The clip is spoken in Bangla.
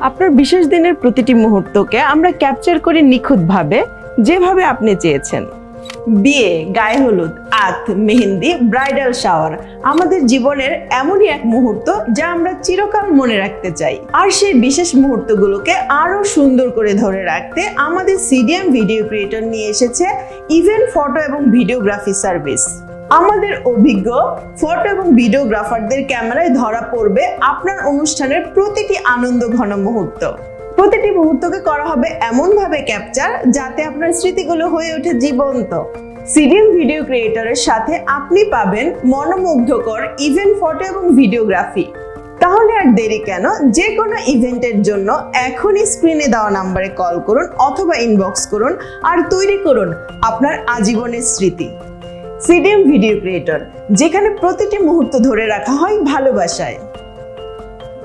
আপনার বিশেষ দিনের প্রতিটি মুহূর্তকে আমরা ক্যাপচার করি নিখুঁতভাবে, যেভাবে আপনি চেয়েছেন। বিয়ে, গায়ে হলুদ, আত, মেহেন্দি, ব্রাইডাল শাওয়ার আমাদের জীবনের এমনই এক মুহূর্ত যা আমরা চিরকাল মনে রাখতে চাই। আর সেই বিশেষ মুহূর্তগুলোকে আরো সুন্দর করে ধরে রাখতে আমাদের সিডিএম ভিডিও ক্রিয়েটর নিয়ে এসেছে ইভেন্ট ফটো এবং ভিডিওগ্রাফি সার্ভিস। আমাদের অভিজ্ঞ ফটো এবং ভিডিওগ্রাফারদের ক্যামেরায় ধরা পড়বে আপনার অনুষ্ঠানের প্রতিটি আনন্দঘন মুহূর্ত। প্রতিটি মুহূর্তকে করা হবে এমনভাবে ক্যাপচার যাতে আপনার স্মৃতিগুলো হয়ে ওঠে জীবন্ত। সিডিএম ভিডিও ক্রিয়েটরের সাথে আপনি পাবেন মনোমুগ্ধকর ইভেন্ট ফটো এবং ভিডিওগ্রাফি। তাহলে আর দেরি কেন, যে কোনো ইভেন্টের জন্য এখনই স্ক্রিনে দেওয়া নাম্বারে কল করুন অথবা ইনবক্স করুন আর তৈরি করুন আপনার আজীবনের স্মৃতি। সিডিএম ভিডিও ক্রিয়েটর, যেখানে প্রতিটি মুহূর্ত ধরে রাখা হয় ভালোবাসায়।